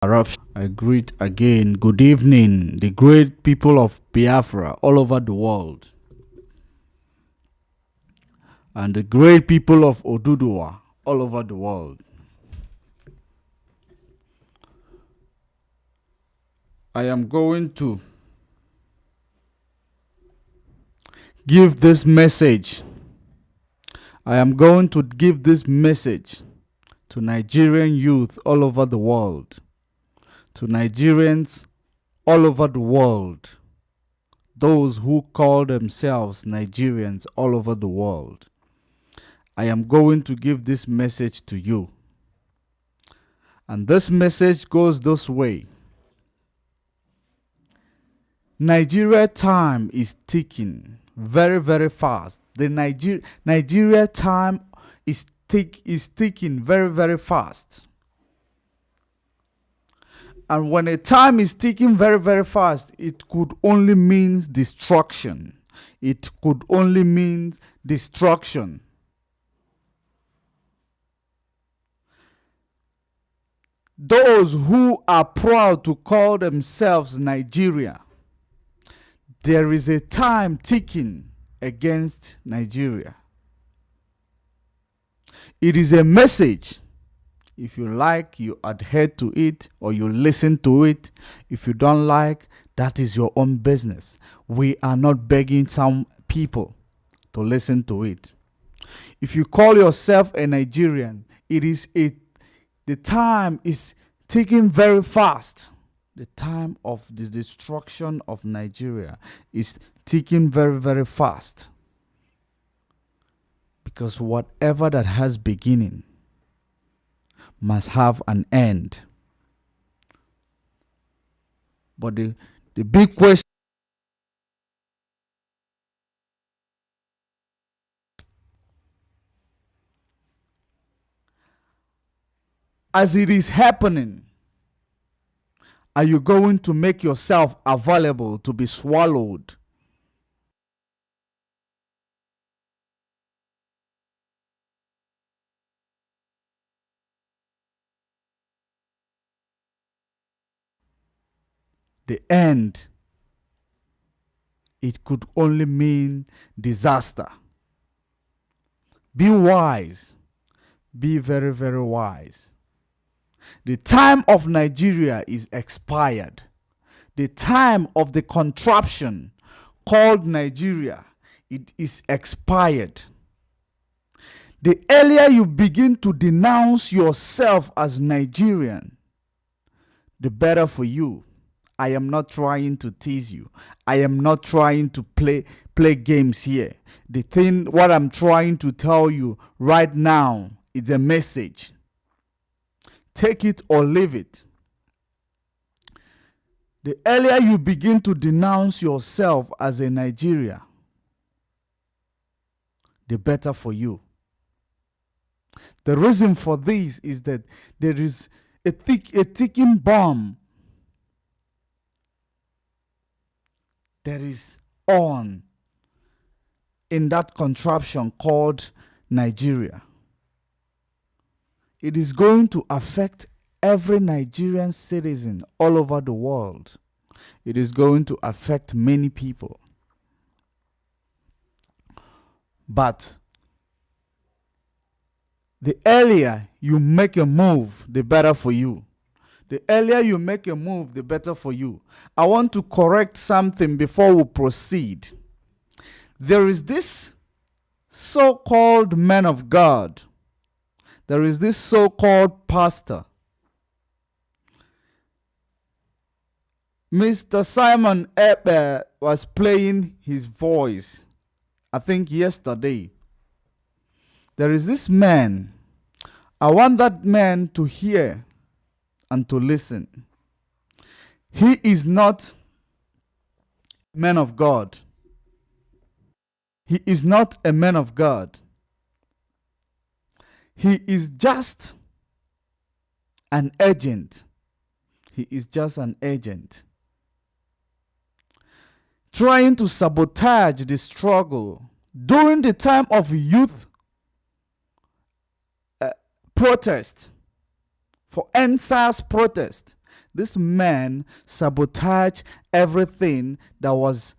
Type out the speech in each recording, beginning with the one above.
Eruption. I greet again. Good evening, the great people of Biafra all over the world, and the great people of Oduduwa all over the world. I am going to give this message. I am going to give this message to Nigerian youth all over the world, to Nigerians all over the world, those who call themselves Nigerians all over the world. I am going to give this message to you. And this message goes this way. Nigeria time is ticking very, very fast. The Nigeria time is ticking very, very fast. And when a time is ticking very, very fast, it could only mean destruction. It could only mean destruction. Those who are proud to call themselves Nigeria, there is a time ticking against Nigeria. It is a message. If you like, you adhere to it or you listen to it. If you don't like, that is your own business. We are not begging some people to listen to it. If you call yourself a Nigerian, the time is ticking very fast. The time of the destruction of Nigeria is ticking very, very fast. Because whatever that has beginning must have an end. But the big question, as it is happening, are you going to make yourself available to be swallowed? The end, it could only mean disaster. Be wise. Be very, very wise. The time of Nigeria is expired. The time of the contraption called Nigeria, it is expired. The earlier you begin to denounce yourself as Nigerian, the better for you. I am not trying to tease you. I am not trying to play games here. What I'm trying to tell you right now is a message. Take it or leave it. The earlier you begin to denounce yourself as a Nigeria, the better for you. The reason for this is that there is a ticking bomb that is on in that contraption called Nigeria. It is going to affect every Nigerian citizen all over the world. It is going to affect many people. But the earlier you make a move, the better for you. The earlier you make a move, the better for you. I want to correct something before we proceed. There is this so-called man of God. There is this so-called pastor. Mr. Simon Eber was playing his voice, I think yesterday. There is this man. I want that man to hear and to listen. He is not a man of God. He is not a man of God. He is just an agent. He is just an agent trying to sabotage the struggle during the time of youth protest, for NSAS protest. This man sabotaged everything that was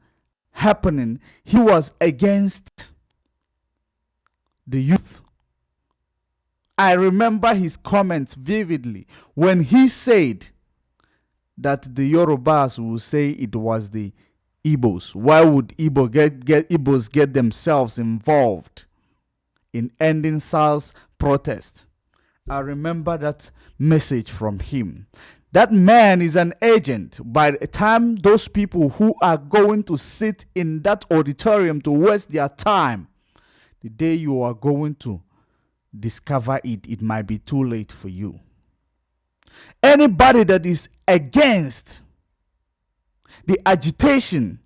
happening. He was against the youth. I remember his comments vividly when he said that the Yorubas will say it was the Igbos. Why would Igbos get themselves involved in ending SARS protest? I remember that message from him. That man is an agent. By the time those people who are going to sit in that auditorium to waste their time, the day you are going to discover it, it might be too late for you. Anybody that is against the agitation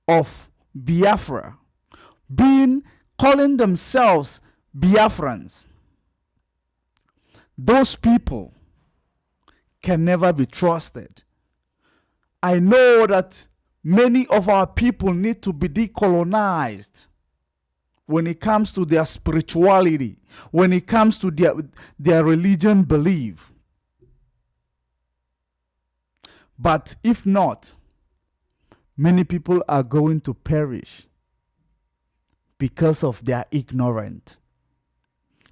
of Biafra, calling themselves Biafrans, those people can never be trusted. I know that many of our people need to be decolonized when it comes to their spirituality, when it comes to their religion belief. But if not, many people are going to perish because of their ignorance.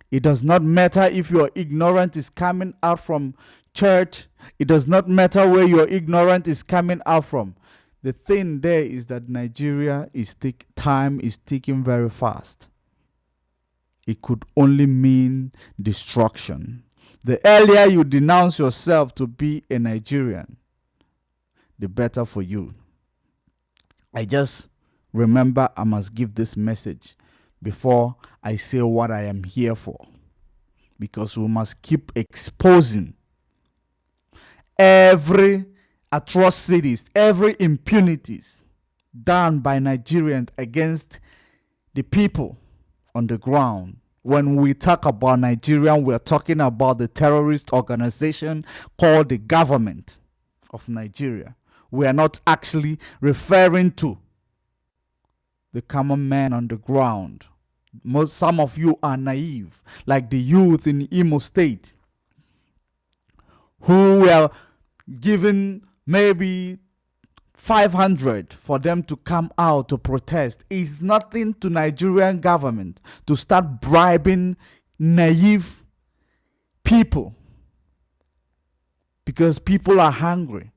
It does not matter if your ignorance is coming out from church. It does not matter where your ignorance is coming out from. The thing there is that Nigeria time is ticking very fast. It could only mean destruction. The earlier you denounce yourself to be a Nigerian, the better for you. I just remember I must give this message before I say what I am here for, because we must keep exposing every atrocities, every impunities done by Nigerians against the people on the ground. When we talk about Nigeria, we are talking about the terrorist organization called the government of Nigeria. We are not actually referring to the common man on the ground. Some of you are naive, like the youth in Imo State who were given maybe 500 for them to come out to protest. It's nothing to Nigerian government to start bribing naive people because people are hungry.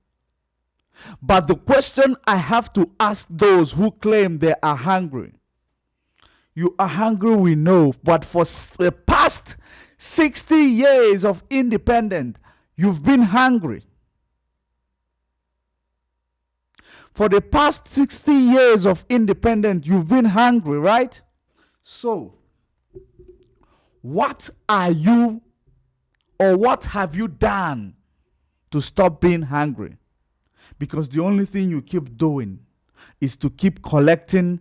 But the question I have to ask those who claim they are hungry: you are hungry, we know, but for the past 60 years of independence, you've been hungry. For the past 60 years of independence, you've been hungry, right? So, what are you, or what have you done to stop being hungry? Because the only thing you keep doing is to keep collecting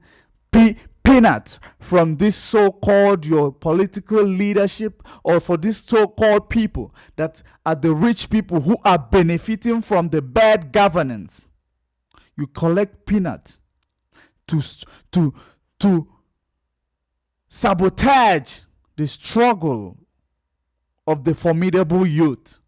peanuts from this so-called your political leadership, or for these so-called people that are the rich people who are benefiting from the bad governance. You collect peanuts to sabotage the struggle of the formidable youth.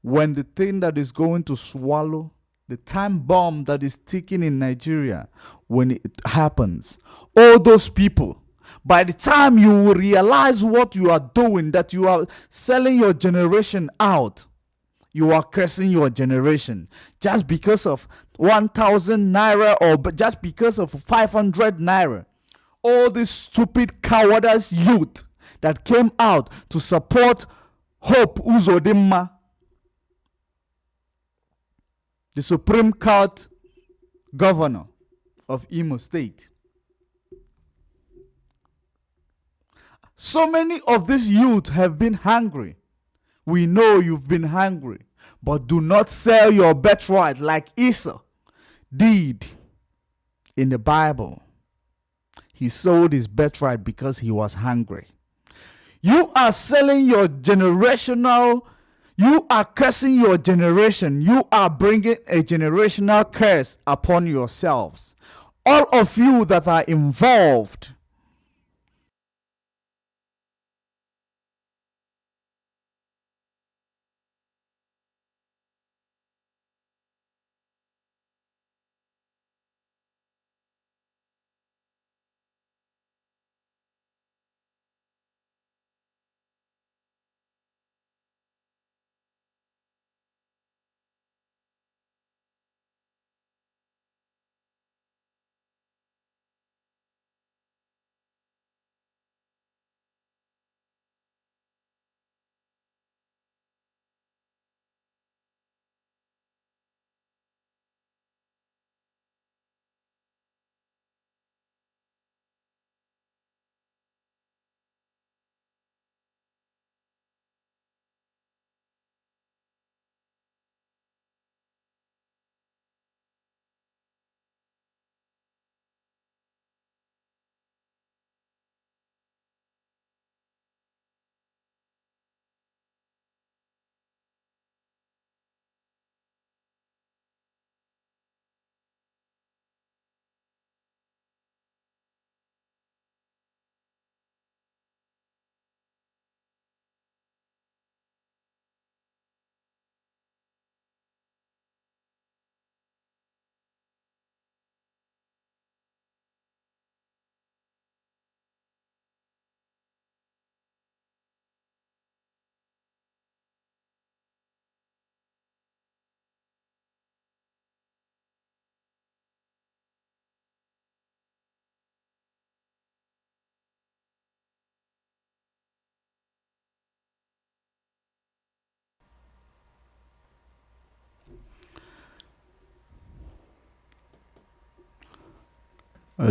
When the thing that is going to swallow the time bomb that is ticking in Nigeria, when it happens, all those people, by the time you will realize what you are doing, that you are selling your generation out, you are cursing your generation just because of 1,000 naira, or just because of 500 naira. All this stupid cowardice youth that came out to support Hope Uzodimma, the Supreme Court governor of Imo State. So many of these youth have been hungry. We know you've been hungry, but do not sell your birthright like Esau did in the Bible. He sold his birthright because he was hungry. You are selling your generational, you are cursing your generation. You are bringing a generational curse upon yourselves. All of you that are involved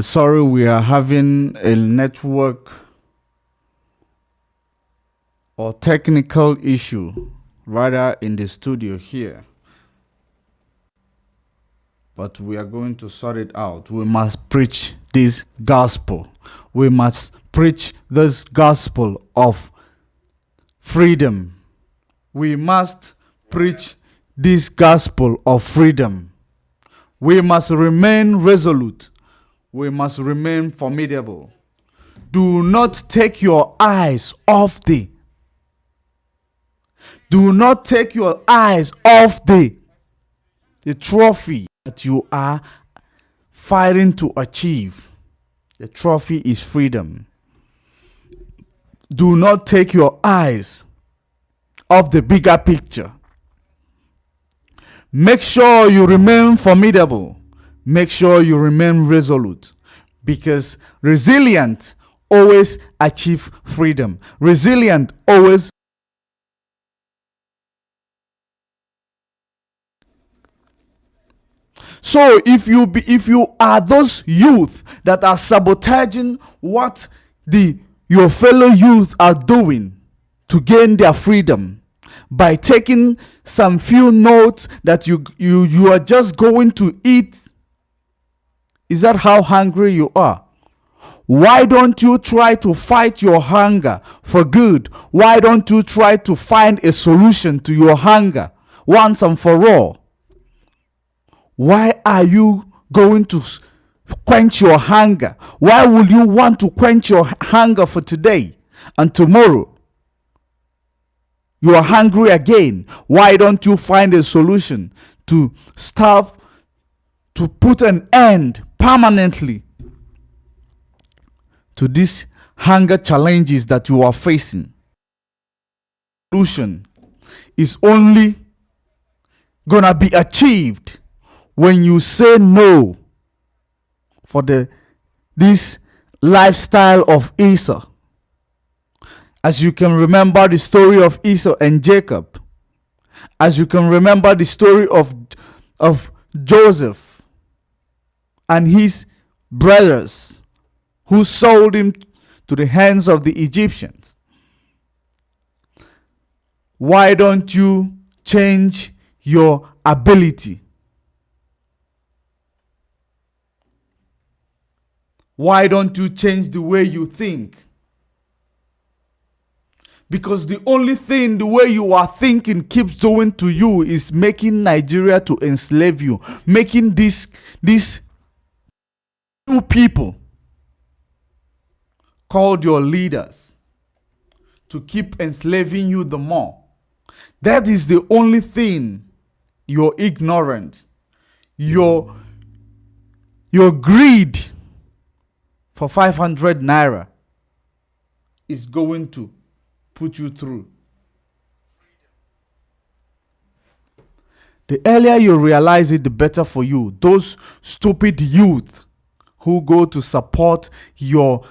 Sorry, we are having a network or technical issue rather in the studio here. But we are going to sort it out. We must preach this gospel. We must preach this gospel of freedom. We must preach this gospel of freedom. We must remain resolute. We must remain formidable. Do not take your eyes off the. Do not take your eyes off the trophy that you are fighting to achieve. The trophy is freedom. Do not take your eyes off the bigger picture. Make sure you remain formidable. Make sure you remain resolute, because resilient always achieve freedom. Resilient always. So if you are those youth that are sabotaging what your fellow youth are doing to gain their freedom, by taking some few notes that you are just going to eat, is that how hungry you are? Why don't you try to fight your hunger for good? Why don't you try to find a solution to your hunger once and for all? Why are you going to quench your hunger? Why would you want to quench your hunger for today and tomorrow? You are hungry again. Why don't you find a solution to starve, to put an end permanently to these hunger challenges that you are facing? Solution is only gonna be achieved when you say no for this lifestyle of Esau. As you can remember the story of Esau and Jacob, as you can remember the story of Joseph and his brothers who sold him to the hands of the Egyptians. Why don't you change your ability? Why don't you change the way you think? Because the only thing the way you are thinking keeps doing to you is making Nigeria to enslave you, making these two people called your leaders to keep enslaving you the more. That is the only thing your ignorance, your greed for 500 naira is going to put you through. The earlier you realize it, the better for you. Those stupid youth who go to support your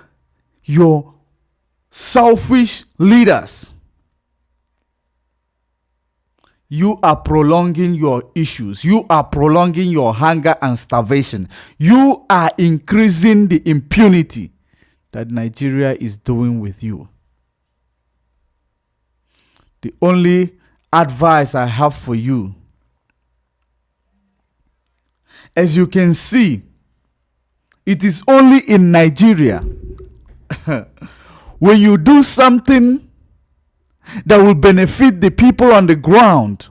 selfish leaders, you are prolonging your issues. You are prolonging your hunger and starvation. You are increasing the impunity that Nigeria is doing with you. The only advice I have for you, as you can see, it is only in Nigeria when you do something that will benefit the people on the ground,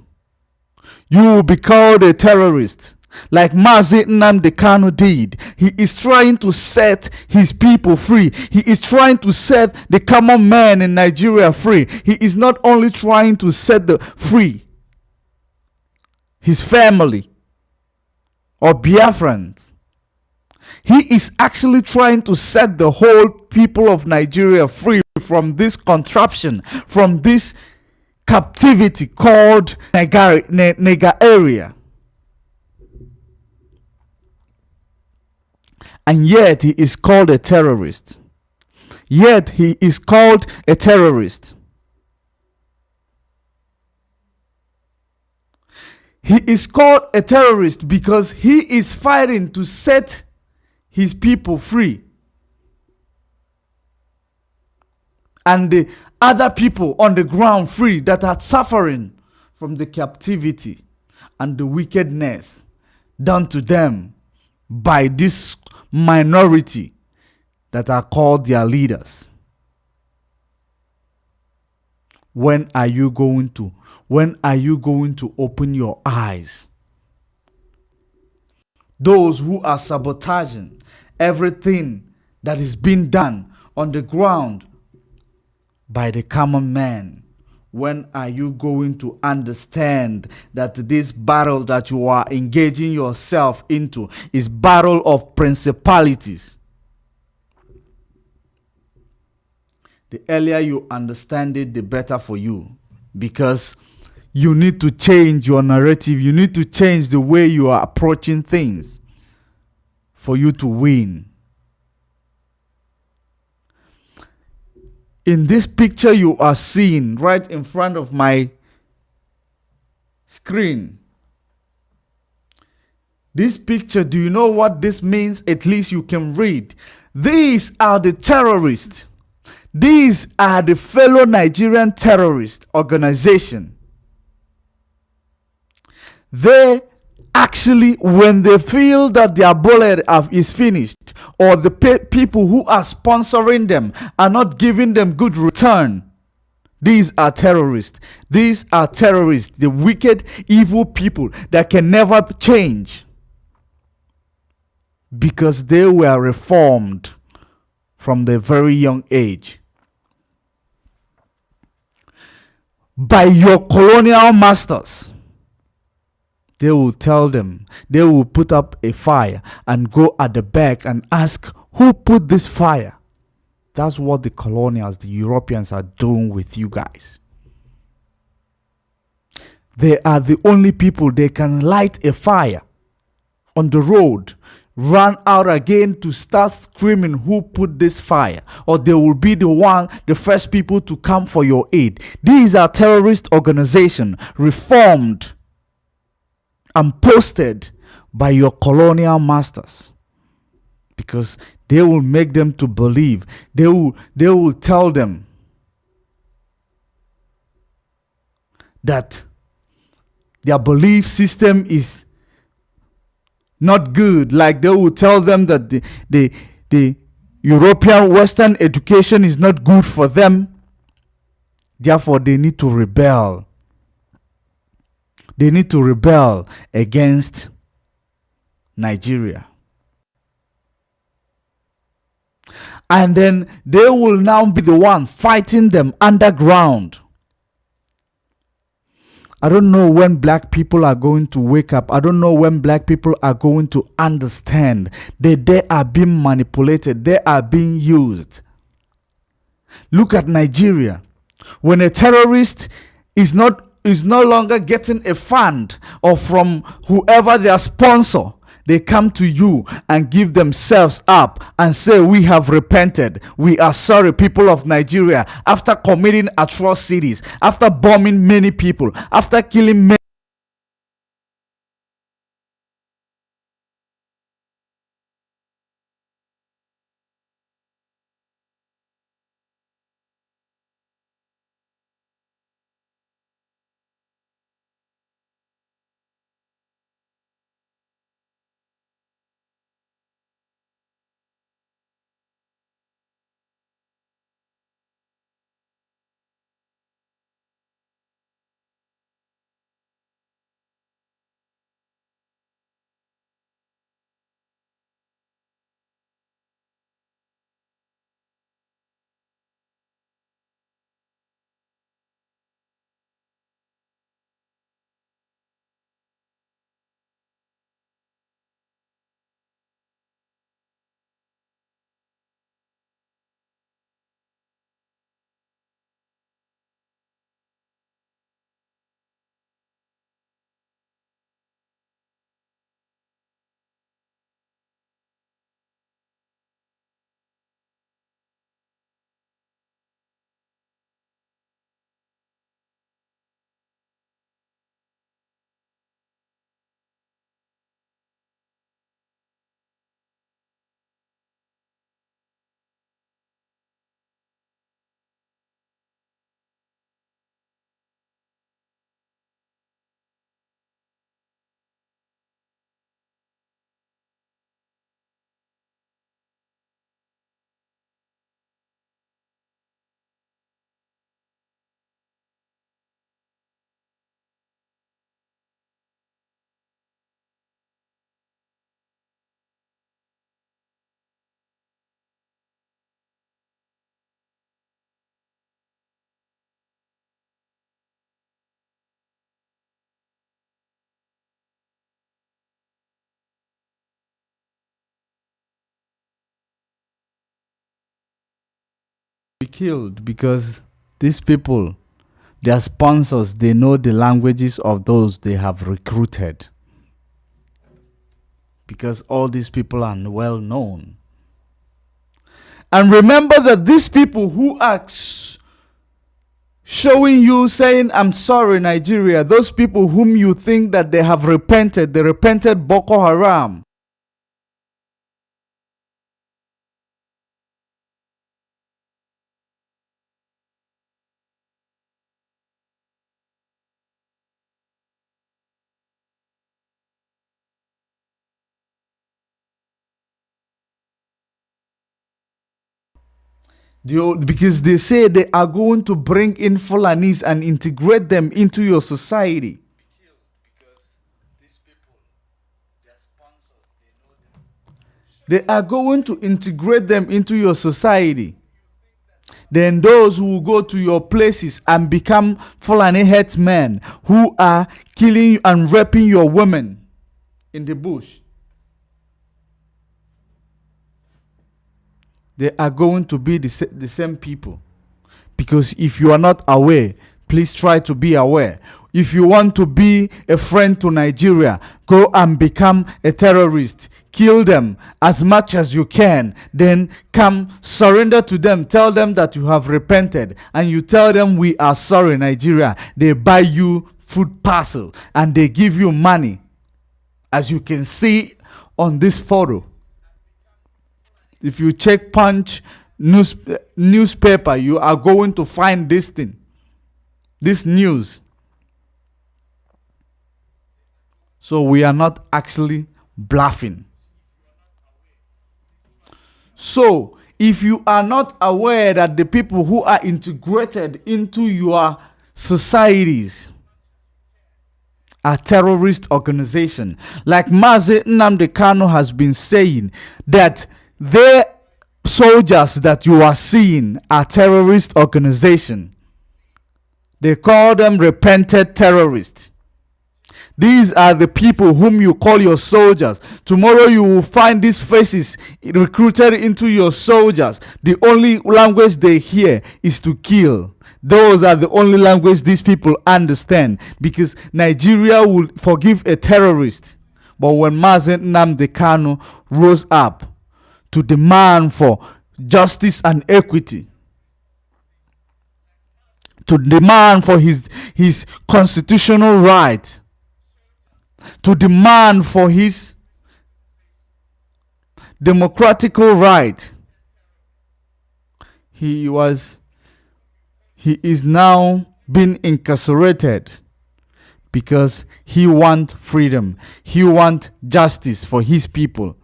you will be called a terrorist, like Mazi Nnamdi Kanu did. He is trying to set his people free. He is trying to set the common man in Nigeria free. He is not only trying to set free his family or Biafrans. He is actually trying to set the whole people of Nigeria free from this contraption, from this captivity called Nega area. And yet he is called a terrorist. Yet he is called a terrorist. He is called a terrorist because he is fighting to set his people free, and the other people on the ground free that are suffering from the captivity and the wickedness done to them by this minority that are called their leaders. When are you going to open your eyes? Those who are sabotaging everything that is being done on the ground by the common man. When are you going to understand that this battle that you are engaging yourself into is battle of principalities? The earlier you understand it, the better for you, because you need to change your narrative. You need to change the way you are approaching things for you to win. In this picture you are seeing right in front of my screen, this picture, do you know what this means? At least you can read. These are the terrorists. These are the fellow Nigerian terrorist organization. They actually, when they feel that their bullet is finished, or the people who are sponsoring them are not giving them good return, these are terrorists. These are terrorists, the wicked, evil people that can never change, because they were reformed from the very young age by your colonial masters. They will tell them, they will put up a fire and go at the back and ask, who put this fire? That's what the colonials, the Europeans, are doing with you guys. They are the only people they can light a fire on the road, run out again to start screaming, who put this fire? Or they will be the first people to come for your aid. These are terrorist organizations reformed and posted by your colonial masters, because they will make them to believe. They will tell them that their belief system is not good. Like they will tell them that the European Western education is not good for them. Therefore, they need to rebel. They need to rebel against Nigeria. And then they will now be the one fighting them underground. I don't know when black people are going to wake up. I don't know when black people are going to understand that they are being manipulated. They are being used. Look at Nigeria. When a terrorist is no longer getting a fund or from whoever their sponsor, they come to you and give themselves up and say, we have repented. We are sorry, people of Nigeria, after committing atrocities, after bombing many people, after killing many killed because these people, their sponsors, they know the languages of those they have recruited. Because all these people are well known. And remember that these people who are showing you, saying, I'm sorry, Nigeria, those people whom you think that they have repented, they repented Boko Haram. Because they say they are going to bring in Fulanis and integrate them into your society. They are going to integrate them into your society. Then those who will go to your places and become Fulani headsmen who are killing and raping your women in the bush. They are going to be the same people. Because if you are not aware, please try to be aware. If you want to be a friend to Nigeria, go and become a terrorist. Kill them as much as you can. Then come surrender to them. Tell them that you have repented. And you tell them, we are sorry, Nigeria. They buy you food parcel and they give you money. As you can see on this photo. If you check Punch newspaper, you are going to find this thing. This news. So we are not actually bluffing. So if you are not aware that the people who are integrated into your societies are terrorist organizations, like Mazi Nnamdi Kanu has been saying, that the soldiers that you are seeing are terrorist organizations. They call them repented terrorists. These are the people whom you call your soldiers. Tomorrow you will find these faces recruited into your soldiers. The only language they hear is to kill. Those are the only language these people understand, because Nigeria will forgive a terrorist. But when Mazi Nnamdi Kanu rose up to demand for justice and equity, to demand for his constitutional right, to demand for his democratical right, he is now being incarcerated because he wants freedom. He wants justice for his people.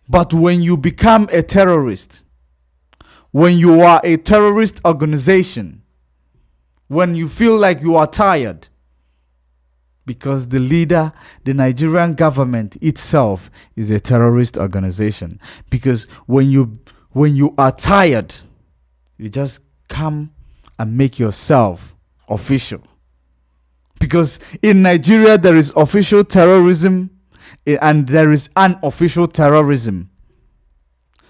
But when you become a terrorist, when you are a terrorist organization, when you feel like you are tired, because the leader, the Nigerian government itself, is a terrorist organization. Because when you are tired, you just come and make yourself official. Because in Nigeria there is official terrorism and there is unofficial terrorism.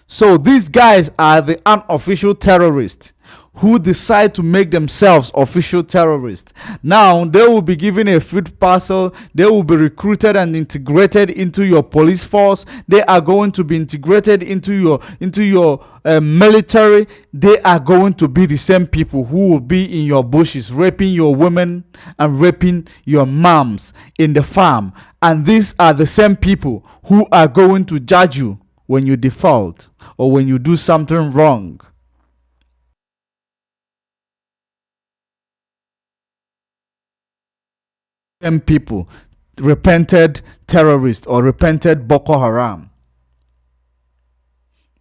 So these guys are the unofficial terrorists who decide to make themselves official terrorists. Now they will be given a food parcel. They will be recruited and integrated into your police force. They are going to be integrated into your military. They are going to be the same people who will be in your bushes raping your women and raping your moms in the farm. And these are the same people who are going to judge you when you default or when you do something wrong. Same people, repented terrorists or repented Boko Haram.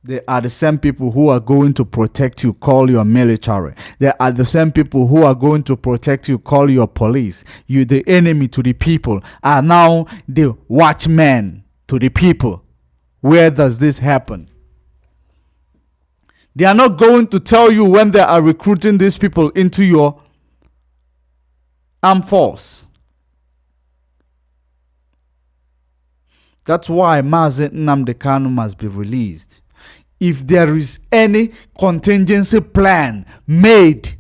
They are the same people who are going to protect you, call your military. They are the same people who are going to protect you, call your police. You, the enemy to the people, are now the watchmen to the people. Where does this happen? They are not going to tell you when they are recruiting these people into your armed force. That's why Mazi Nnamdi Kanu must be released. if there is any contingency plan made,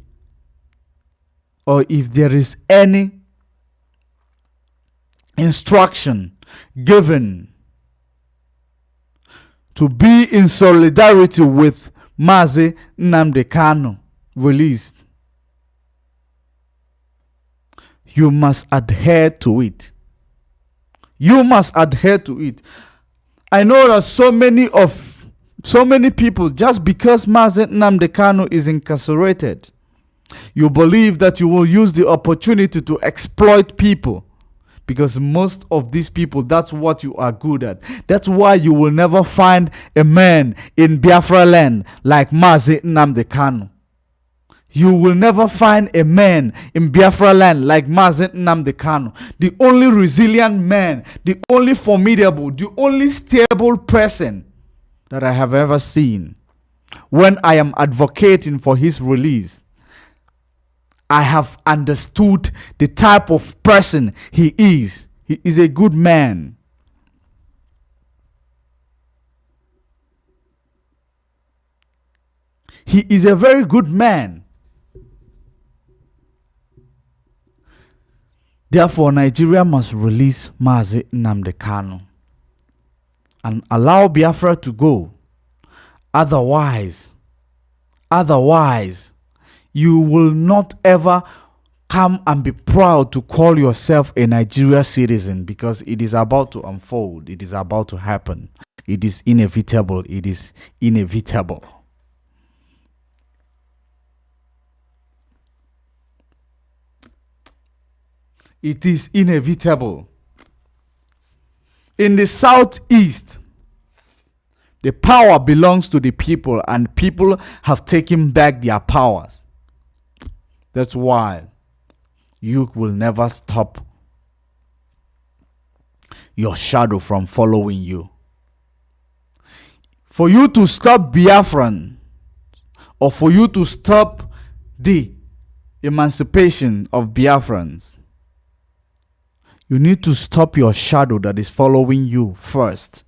or if there is any instruction given to be in solidarity with Mazi Nnamdi Kanu released, you must adhere to it. You must adhere to it. I know that so many people, just because Mazi Nnamdi Kanu is incarcerated, you believe that you will use the opportunity to exploit people, because most of these people, that's what you are good at. That's why you will never find a man in Biafra land like Mazi Nnamdi Kanu. You will never find a man in Biafra land like Mazi Nnamdi Kanu. The only resilient man, the only formidable, the only stable person that I have ever seen. When I am advocating for his release, I have understood the type of person he is. He is a good man. He is a very good man. Therefore, Nigeria must release Mazi Nnamdi Kanu and allow Biafra to go. Otherwise, you will not ever come and be proud to call yourself a Nigeria citizen, because it is about to unfold. It is about to happen. It is inevitable. It is inevitable. It is inevitable. In the southeast, the power belongs to the people, and people have taken back their powers. That's why you will never stop your shadow from following you. For you to stop Biafran, or for you to stop the emancipation of Biafrans, you need to stop your shadow that is following you first.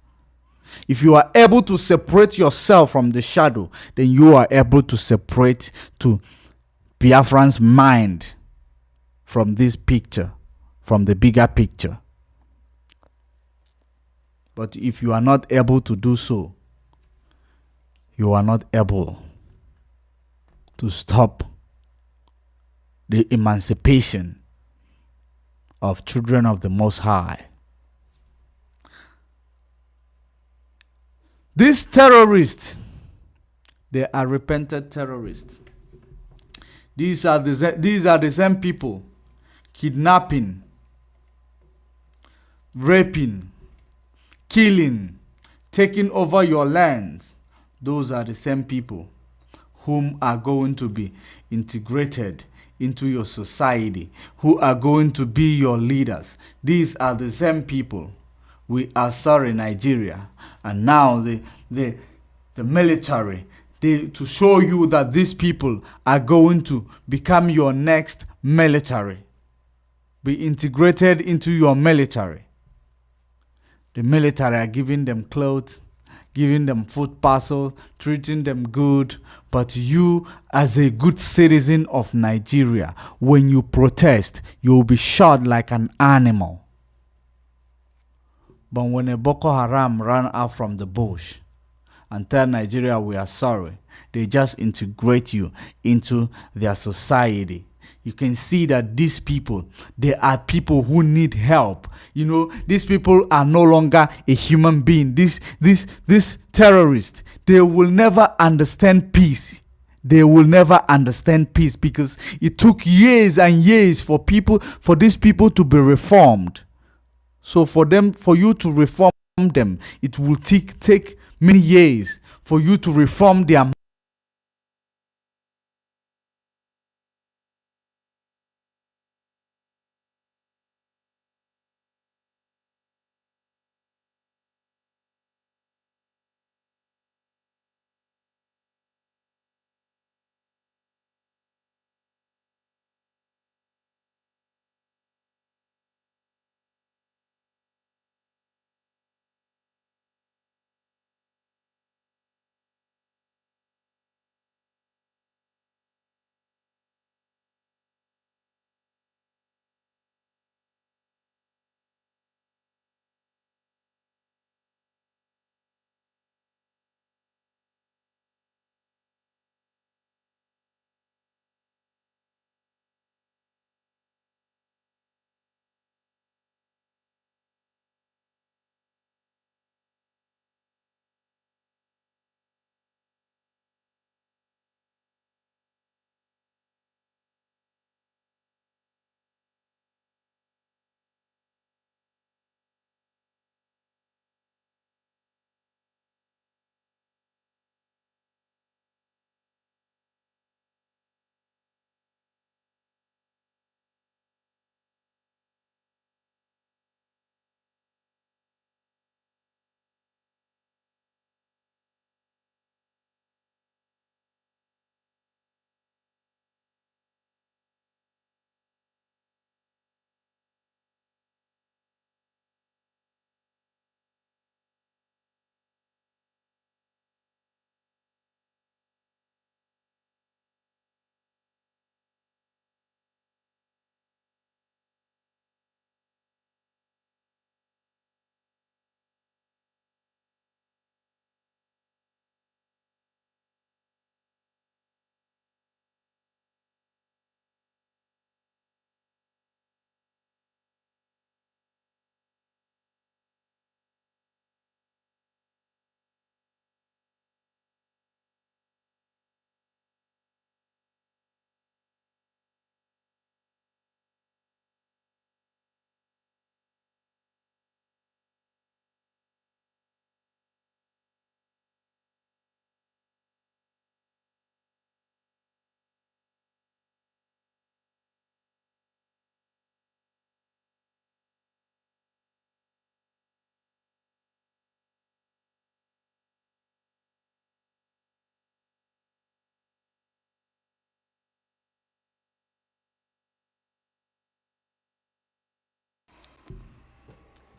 If you are able to separate yourself from the shadow, then you are able to separate to Biafran's mind from this picture, from the bigger picture. But if you are not able to do so, you are not able to stop the emancipation of children of the Most High. These terrorists, they are repentant terrorists. These are the same people kidnapping, raping, killing, taking over your lands. Those are the same people whom are going to be integrated into your society, who are going to be your leaders. These are the same people. We are sorry, Nigeria. And now the military, to show you that these people are going to become your next military, be integrated into your military. The military are giving them clothes, giving them food parcels, treating them good. But you, as a good citizen of Nigeria, when you protest, you will be shot like an animal. But when a Boko Haram ran out from the bush and tell Nigeria we are sorry, they just integrate you into their society. You can see that these people, they are people who need help. You know, these people are no longer a human being. These terrorists, they will never understand peace. They will never understand peace, because it took years and years for these people to be reformed. So for you to reform them, it will take many years for you to reform their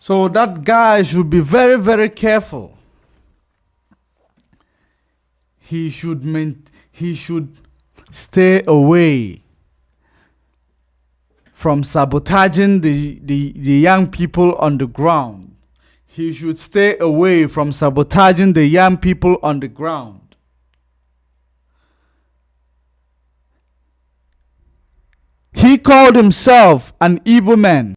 So that guy should be very, very careful. He should stay away from sabotaging the young people on the ground. He should stay away from sabotaging the young people on the ground. He called himself an evil man.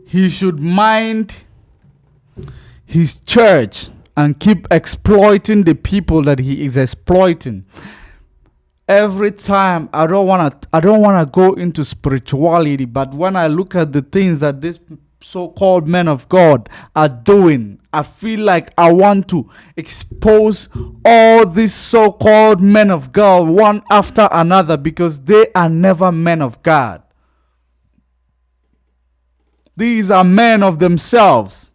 He should mind his church and keep exploiting the people that he is exploiting. Every time I don't wanna go into spirituality, but when I look at the things that this so-called men of God are doing, I feel like I want to expose all these so-called men of God one after another, because they are never men of God. These are men of themselves.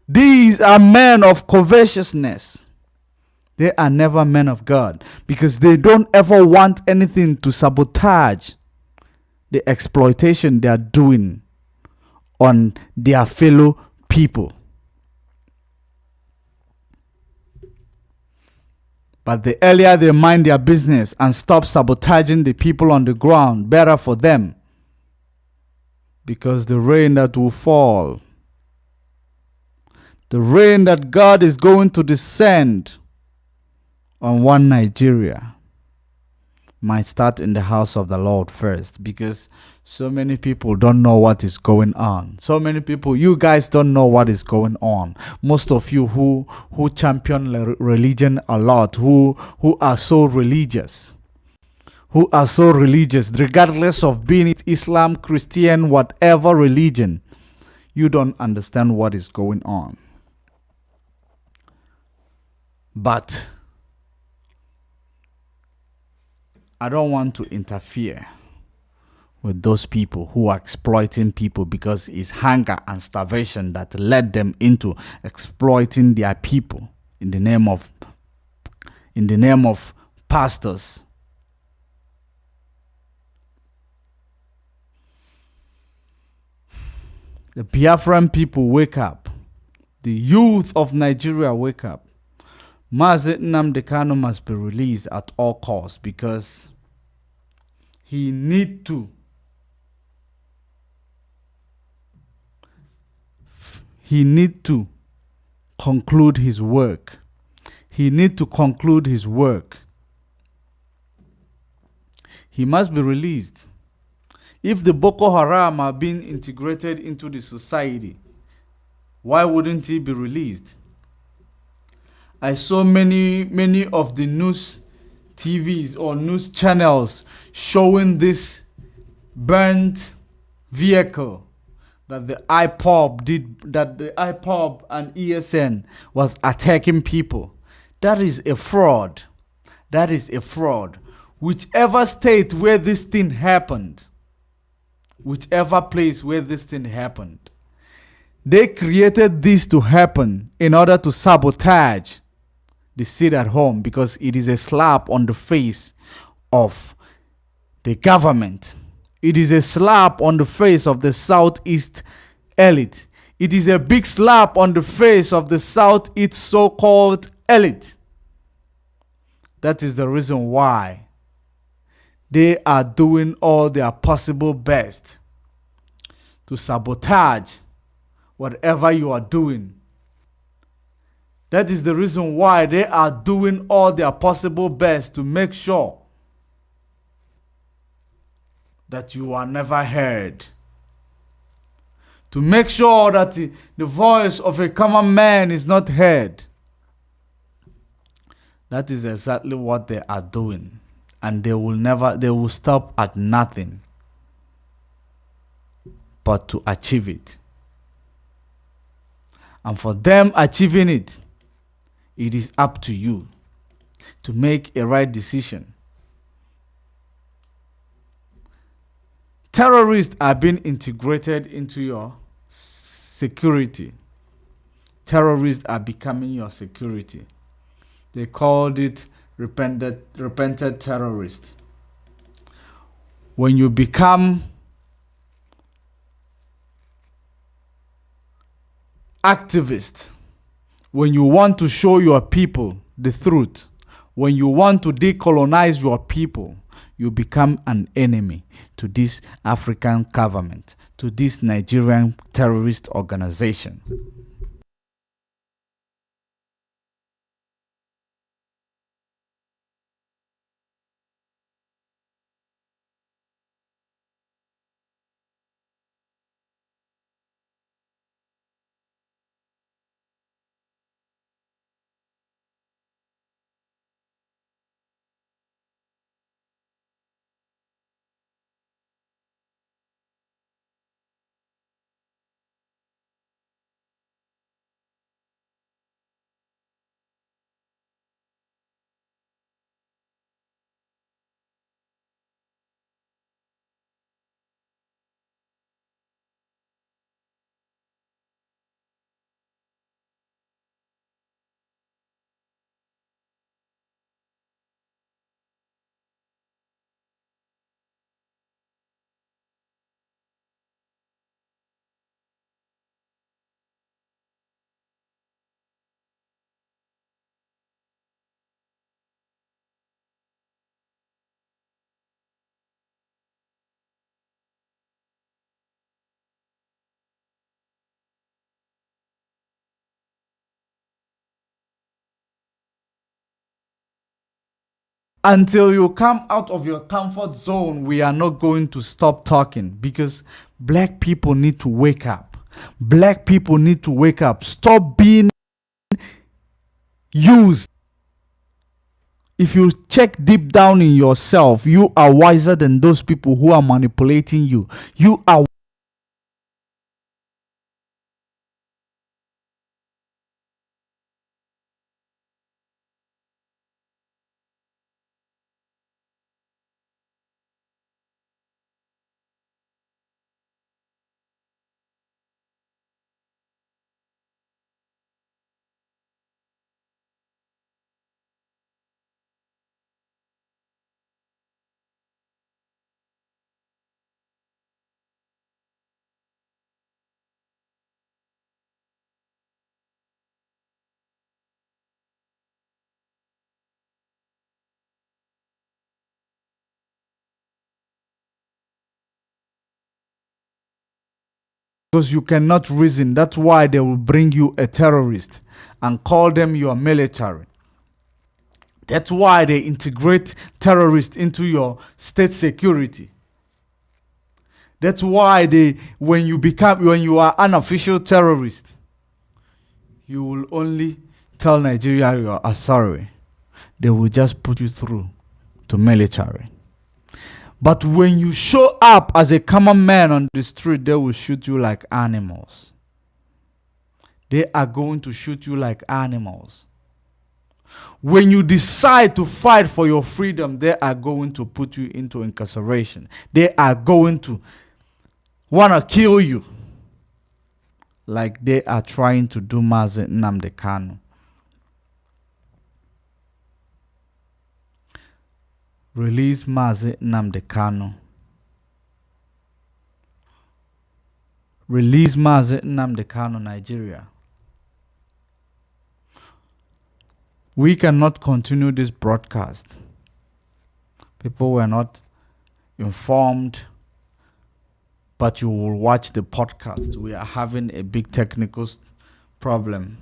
These are men of covetousness. They are never men of God, because they don't ever want anything to sabotage the exploitation they are doing on their fellow people. But the earlier they mind their business and stop sabotaging the people on the ground, better for them. Because the rain that will fall, the rain that God is going to descend on one Nigeria, might start in the house of the Lord first, because so many people don't know what is going on. So many people, you guys don't know what is going on. Most of you who champion religion a lot, who are so religious, regardless of being it Islam, Christian, whatever religion, you don't understand what is going on. But I don't want to interfere with those people who are exploiting people, because it's hunger and starvation that led them into exploiting their people in the name of pastors. The Biafran people, wake up. The youth of Nigeria, wake up. Mazi Nnamdi Kanu must be released at all costs, because he need to conclude his work. He must be released. If the Boko Haram are being integrated into the society, why wouldn't he be released? I saw many of the news TVs or news channels showing this burnt vehicle that the IPOB and ESN was attacking people. That is a fraud. Whichever state where this thing happened, whichever place where this thing happened, they created this to happen in order to sabotage the seat at home, because it is a slap on the face of the government. It is a slap on the face of the Southeast elite. It is a big slap on the face of the Southeast so-called elite. That is the reason why they are doing all their possible best to sabotage whatever you are doing. That is the reason why they are doing all their possible best to make sure that you are never heard. To make sure that the voice of a common man is not heard. That is exactly what they are doing. And they will stop at nothing but to achieve it. And for them achieving it, it is up to you to make a right decision. Terrorists are being integrated into your security. Terrorists are becoming your security. They called it repented terrorist. When you become activist, when you want to show your people the truth, when you want to decolonize your people, you become an enemy to this African government, to this Nigerian terrorist organization. Until you come out of your comfort zone, we are not going to stop talking, because black people need to wake up. Black people need to wake up. Stop being used. If you check deep down in yourself, you are wiser than those people who are manipulating you. You are because you cannot reason. That's why they will bring you a terrorist and call them your military. That's why they integrate terrorists into your state security. That's why when you are an official terrorist, you will only tell Nigeria you are sorry. They will just put you through to military. But when you show up as a common man on the street, they will shoot you like animals. They are going to shoot you like animals. When you decide to fight for your freedom, they are going to put you into incarceration. They are going to want to kill you, like they are trying to do Mazi Nnamdi Kanu. Release Mazi Nnamdi Kanu. Release Mazi Nnamdi Kanu, Nigeria. We cannot continue this broadcast. People were not informed, but you will watch the podcast. We are having a big technical problem.